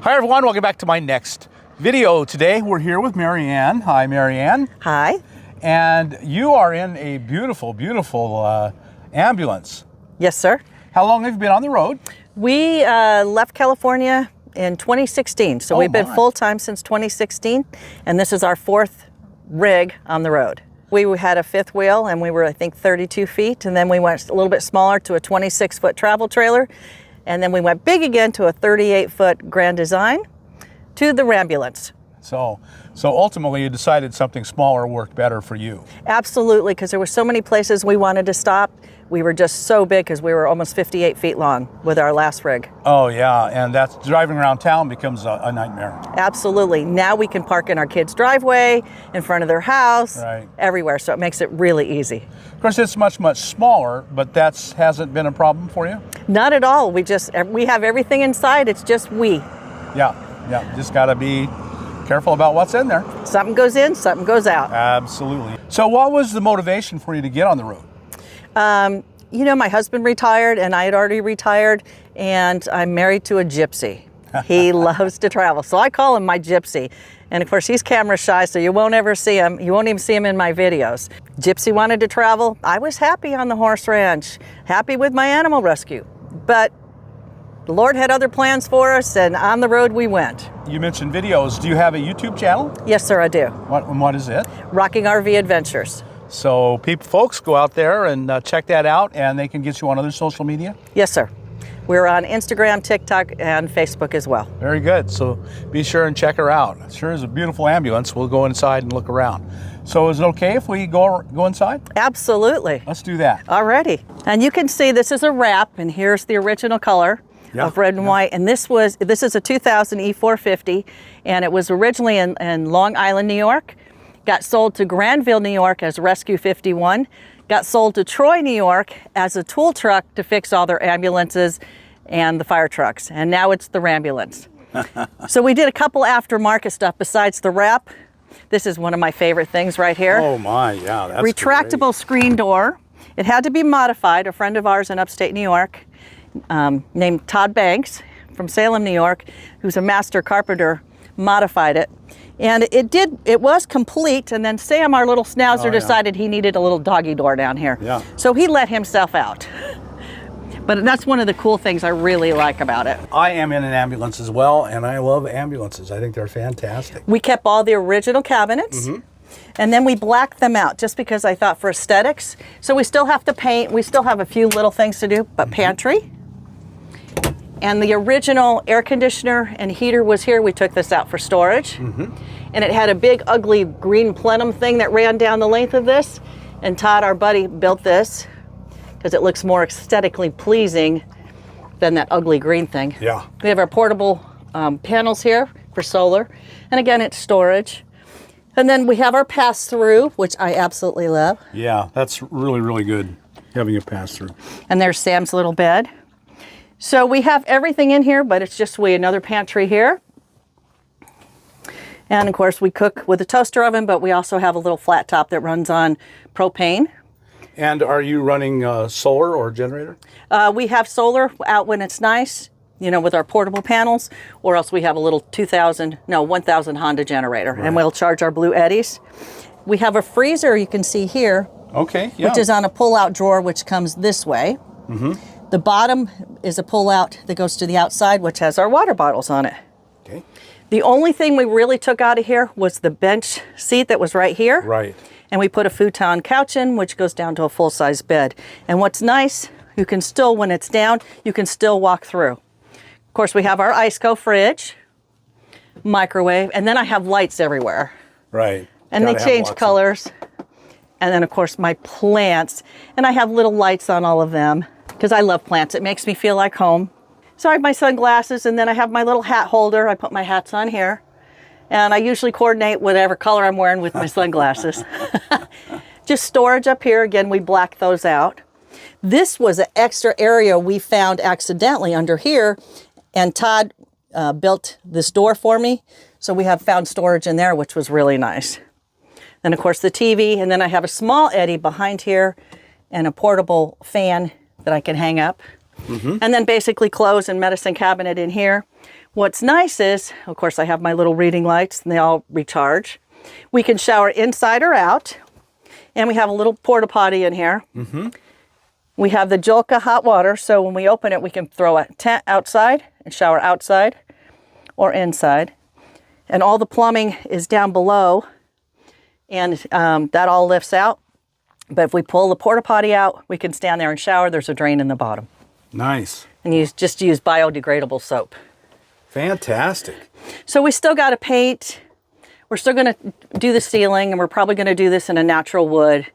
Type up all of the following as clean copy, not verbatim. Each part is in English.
Hi everyone, welcome back to my next video. Today we're here with Marianne. Hi Marianne. Hi. And you are in a beautiful, beautiful ambulance. Yes, sir. How long have you been on the road? We left California in 2016, so we've been full-time since 2016, and this is our fourth rig on the road. We had a fifth wheel, and we were, I think, 32 feet, and then we went a little bit smaller to a 26-foot travel trailer, and then we went big again to a 38-foot Grand Design to the Rambulance. So ultimately you decided something smaller worked better for you. Absolutely, because there were so many places we wanted to stop. We were just so big because we were almost 58 feet long with our last rig. Oh yeah, and that's driving around town becomes a nightmare. Absolutely. Now we can park in our kids' driveway, in front of their house, everywhere, so it makes it really easy. Of course, it's much, much smaller, but that hasn't been a problem for you? Not at all. We have everything inside. It's just we. Yeah, just got to be careful about what's in there. Something goes in, something goes out. Absolutely. So what was the motivation for you to get on the road? You know, my husband retired and I had already retired, and I'm married to a gypsy. He loves to travel, so I call him my gypsy. And of course, he's camera shy, so you won't ever see him. You won't even see him in my videos. Gypsy wanted to travel. I was happy on the horse ranch, happy with my animal rescue. But the Lord had other plans for us, and on the road we went. You mentioned videos. Do you have a YouTube channel? Yes, sir, I do. What is it? Rocking RV Adventures. So folks, go out there and check that out, and they can get you on other social media? Yes, sir. We're on Instagram, TikTok, and Facebook as well. Very good. So be sure and check her out. It sure is a beautiful ambulance. We'll go inside and look around. So is it okay if we go inside? Absolutely. Let's do that. Alrighty. And you can see this is a wrap, and here's the original color of red and white. And this is a 2000 E450, and it was originally in Long Island, New York. Got sold to Granville, New York as Rescue 51. Got sold to Troy, New York as a tool truck to fix all their ambulances and the fire trucks. And now it's the Rambulance. So we did a couple aftermarket stuff besides the wrap. This is one of my favorite things right here. Oh my, yeah, that's retractable great. Screen door. It had to be modified. A friend of ours in upstate New York named Todd Banks from Salem, New York, who's a master carpenter, modified it. And it was complete, and then Sam, our little schnauzer, decided he needed a little doggy door down here. Yeah. So he let himself out. But that's one of the cool things I really like about it. I am in an ambulance as well, and I love ambulances. I think they're fantastic. We kept all the original cabinets, and then we blacked them out just because I thought for aesthetics. So we still have to paint, we still have a few little things to do, but pantry. And the original air conditioner and heater was here. We took this out for storage. And it had a big, ugly green plenum thing that ran down the length of this. And Todd, our buddy, built this because it looks more aesthetically pleasing than that ugly green thing. Yeah. We have our portable panels here for solar. And again, it's storage. And then we have our pass-through, which I absolutely love. Yeah, that's really, really good, having a pass-through. And there's Sam's little bed. So we have everything in here, but it's just another pantry here. And of course we cook with a toaster oven, but we also have a little flat top that runs on propane. And are you running solar or generator? We have solar out when it's nice, you know, with our portable panels, or else we have a little 1000 Honda generator, and we'll charge our Blue Eddies. We have a freezer you can see here. Okay, yeah. Which is on a pull-out drawer, which comes this way. The bottom is a pull-out that goes to the outside, which has our water bottles on it. Okay. The only thing we really took out of here was the bench seat that was right here. Right. And we put a futon couch in, which goes down to a full-size bed. And what's nice, you can still, when it's down, you can still walk through. Of course, we have our Iceco fridge, microwave, and then I have lights everywhere. Right. And they change colors. And then, of course, my plants. And I have little lights on all of them because I love plants. It makes me feel like home. So I have my sunglasses, and then I have my little hat holder. I put my hats on here. And I usually coordinate whatever color I'm wearing with my sunglasses. Just storage up here. Again, we black those out. This was an extra area we found accidentally under here. And Todd built this door for me. So we have found storage in there, which was really nice. Then, of course, the TV. And then I have a small eddy behind here and a portable fan that I can hang up. And then basically clothes and medicine cabinet in here. What's nice is, of course, I have my little reading lights and they all recharge. We can shower inside or out. And we have a little porta potty in here. We have the Jolka hot water, so when we open it, we can throw a tent outside and shower outside or inside. And all the plumbing is down below, and that all lifts out. But if we pull the porta potty out, we can stand there and shower. There's a drain in the bottom. Nice. And you just use biodegradable soap. Fantastic. So we still got to paint. We're still going to do the ceiling, and we're probably going to do this in a natural wood.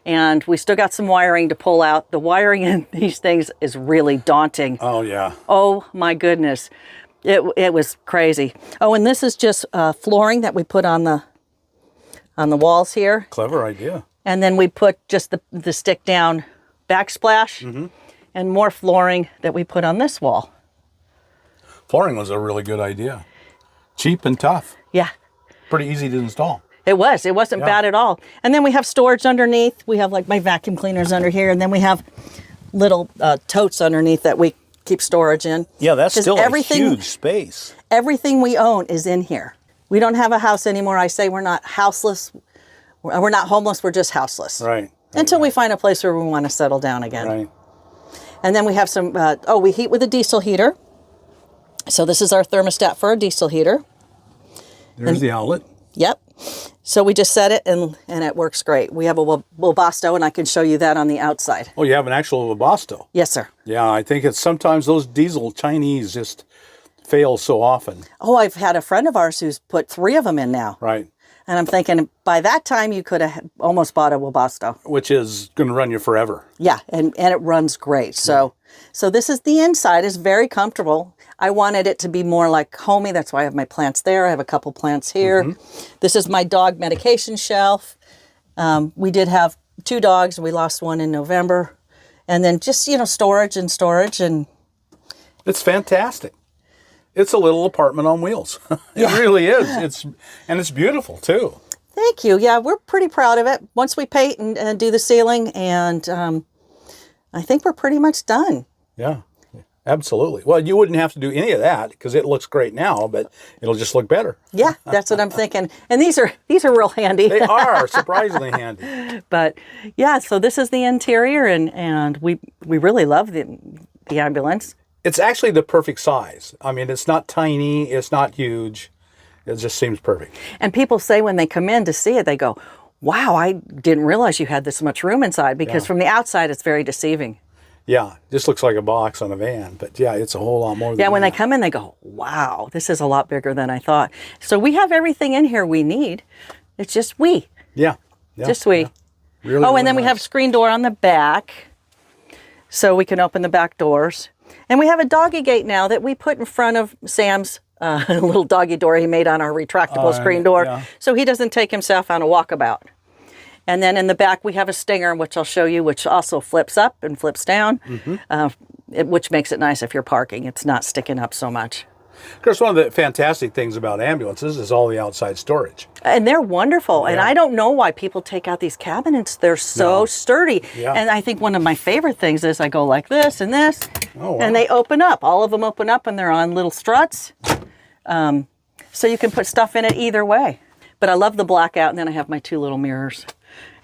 And we still got some wiring to pull out. The wiring in these things is really daunting. Oh, yeah. Oh, my goodness. It was crazy. Oh, and this is just flooring that we put on the walls here. Clever idea. And then we put just the stick down backsplash and more flooring that we put on this wall. Flooring was a really good idea. Cheap and tough. Yeah. Pretty easy to install. It was. It wasn't bad at all. And then we have storage underneath. We have like my vacuum cleaners under here. And then we have little totes underneath that we keep storage in. Yeah, that's still a huge space. Everything we own is in here. We don't have a house anymore. I say we're not houseless. We're not homeless. We're just houseless. Right. Until we find a place where we want to settle down again. Right. And then we have some, we heat with a diesel heater. So this is our thermostat for a diesel heater. There's the outlet. Yep. So we just set it and it works great. We have a Webasto, and I can show you that on the outside. Oh, you have an actual Webasto? Yes, sir. Yeah, I think it's sometimes those diesel Chinese just fail so often. Oh, I've had a friend of ours who's put 3 of them in now. Right. And I'm thinking by that time you could have almost bought a Webasto. Which is going to run you forever. Yeah, and it runs great. So this is the inside. It's very comfortable. I wanted it to be more like homey. That's why I have my plants there. I have a couple plants here. This is my dog medication shelf. We did have 2 dogs. We lost one in November. And then just, storage. And it's fantastic. It's a little apartment on wheels. It really is. It's beautiful too. Thank you. Yeah, we're pretty proud of it. Once we paint and do the ceiling, and I think we're pretty much done. Yeah, absolutely. Well, you wouldn't have to do any of that because it looks great now, but it'll just look better. Yeah, that's what I'm thinking. And these are real handy. They are surprisingly handy. But yeah, so this is the interior, and we really love the ambulance. It's actually the perfect size. I mean, it's not tiny, it's not huge. It just seems perfect. And people say when they come in to see it, they go, wow, I didn't realize you had this much room inside, because from the outside, it's very deceiving. Yeah, just looks like a box on a van, but yeah, it's a whole lot more than that. Yeah, when they come in, they go, wow, this is a lot bigger than I thought. So we have everything in here we need. It's just we. Yeah. Just we. Yeah. Really, and really then we have a screen door on the back, so we can open the back doors. And we have a doggy gate now that we put in front of Sam's little doggy door he made on our retractable screen door, so he doesn't take himself on a walkabout. And then in the back we have a stinger, which I'll show you, which also flips up and flips down, which makes it nice if you're parking. It's not sticking up so much. Of course, one of the fantastic things about ambulances is all the outside storage. And they're wonderful. Yeah. And I don't know why people take out these cabinets. They're so sturdy. Yeah. And I think one of my favorite things is I go like this and this, Oh, wow. and they open up. All of them open up, and they're on little struts. So you can put stuff in it either way. But I love the blackout, and then I have my 2 little mirrors.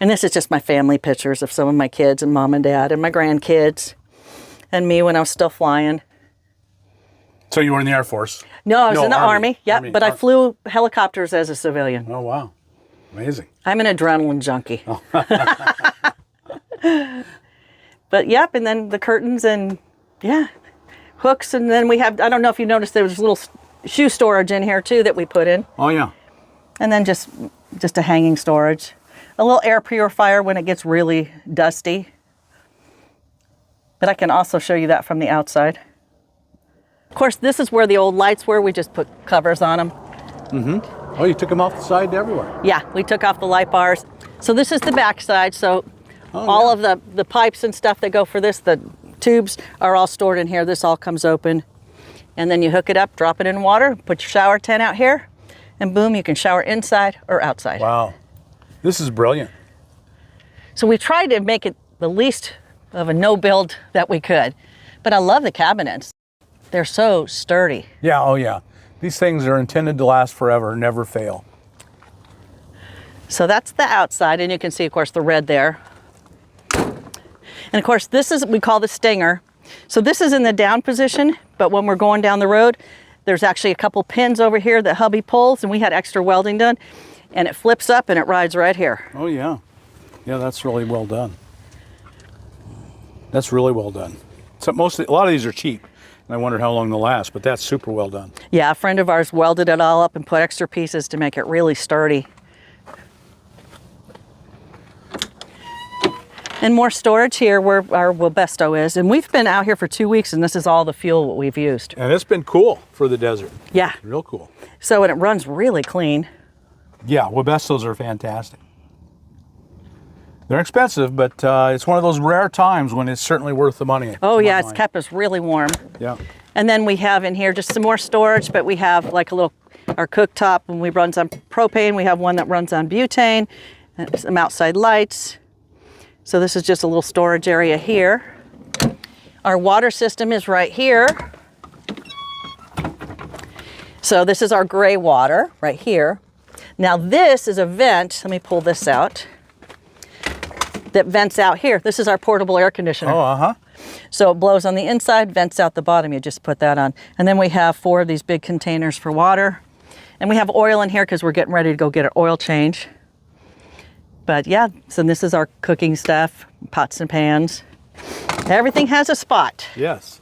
And this is just my family pictures of some of my kids and mom and dad and my grandkids and me when I was still flying. So you were in the Air Force? No, I was in the Army. Yeah, Army. but I flew helicopters as a civilian. Oh, wow. Amazing. I'm an adrenaline junkie. But yep, and then the curtains and hooks, and then we have, I don't know if you noticed, there was a little shoe storage in here too that we put in. Oh, yeah. And then just a hanging storage. A little air purifier when it gets really dusty. But I can also show you that from the outside. Of course, this is where the old lights were. We just put covers on them. Oh, you took them off the side everywhere. Yeah, we took off the light bars. So this is the back side. So all of the pipes and stuff that go for this, the tubes are all stored in here. This all comes open. And then you hook it up, drop it in water, put your shower tent out here, and boom, you can shower inside or outside. Wow. This is brilliant. So we tried to make it the least of a no-build that we could. But I love the cabinets. They're so sturdy. Yeah, oh yeah. These things are intended to last forever, never fail. So that's the outside, and you can see, of course, the red there. And of course, this is, we call the stinger. So this is in the down position, but when we're going down the road, there's actually a couple pins over here that hubby pulls, and we had extra welding done, and it flips up and it rides right here. Oh yeah. Yeah, that's really well done. That's really well done. So a lot of these are cheap, and I wondered how long they'll last, but that's super well done. Yeah, a friend of ours welded it all up and put extra pieces to make it really sturdy. And more storage here where our Webasto is. And we've been out here for 2 weeks, and this is all the fuel we've used. And it's been cool for the desert. Yeah. Real cool. So, and it runs really clean. Yeah, Webastos are fantastic. They're expensive, but it's one of those rare times when it's certainly worth the money. Oh yeah, it's kept us really warm. Yeah. And then we have in here just some more storage, but we have like a little, our cooktop, when we runs on propane, we have one that runs on butane, and some outside lights. So this is just a little storage area here. Our water system is right here. So this is our gray water right here. Now this is a vent, let me pull this out, that vents out here. This is our portable air conditioner. Oh, uh-huh. So it blows on the inside, vents out the bottom, you just put that on. And then we have 4 of these big containers for water. And we have oil in here because we're getting ready to go get an oil change. But yeah, so this is our cooking stuff, pots and pans. Everything has a spot. Yes.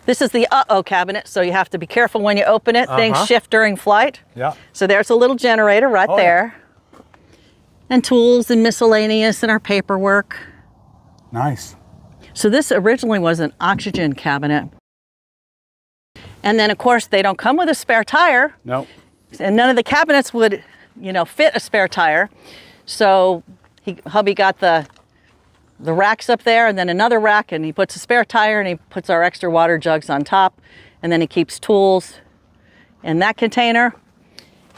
This is the uh-oh cabinet, so you have to be careful when you open it. Things shift during flight. Yeah. So there's a little generator right there. Yeah. And tools and miscellaneous and our paperwork. Nice. So this originally was an oxygen cabinet. And then of course they don't come with a spare tire. No. And none of the cabinets would, fit a spare tire. So hubby got the racks up there and then another rack, and he puts a spare tire and he puts our extra water jugs on top, and then he keeps tools in that container.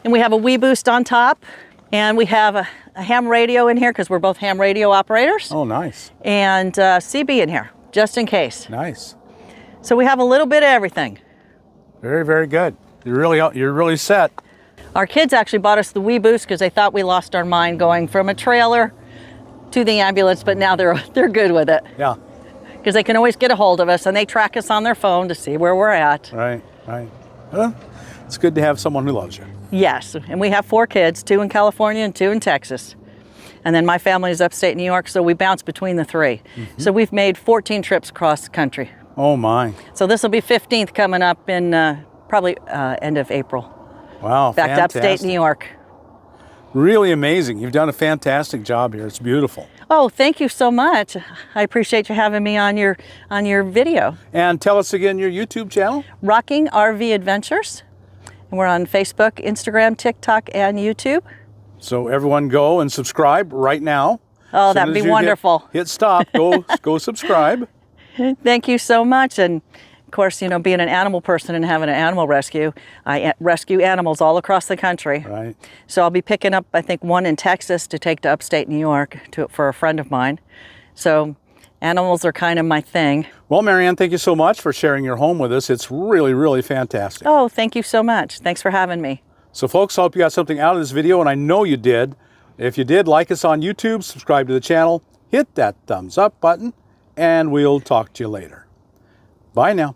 And we have a Webasto on top, and we have a ham radio in here because we're both ham radio operators. Oh, nice. And CB in here, just in case. Nice. So we have a little bit of everything. Very, very good. You're really set. Our kids actually bought us the Webasto because they thought we lost our mind going from a trailer to the ambulance, but now they're good with it. Yeah. Because they can always get a hold of us, and they track us on their phone to see where we're at. Right, right. Well, it's good to have someone who loves you. Yes, and we have 4 kids, 2 in California and 2 in Texas. And then my family is upstate New York, so we bounce between the 3. Mm-hmm. So we've made 14 trips across the country. Oh my. So this will be 15th coming up in probably end of April. Wow, back fantastic. to upstate New York. Really amazing. You've done a fantastic job here. It's beautiful. Oh, thank you so much. I appreciate you having me on your video. And tell us again your YouTube channel. Rocking RV Adventures. And we're on Facebook, Instagram, TikTok, and YouTube. So everyone go and subscribe right now. Oh, that'd be wonderful. Hit stop, go subscribe. Thank you so much. And of course, being an animal person and having an animal rescue, I rescue animals all across the country. Right. So I'll be picking up, I think, one in Texas to take to upstate New York for a friend of mine. So animals are kind of my thing. Well, Marianne, thank you so much for sharing your home with us. It's really, really fantastic. Oh, thank you so much. Thanks for having me. So folks, I hope you got something out of this video, and I know you did. If you did, like us on YouTube, subscribe to the channel, hit that thumbs up button, and we'll talk to you later. Bye now.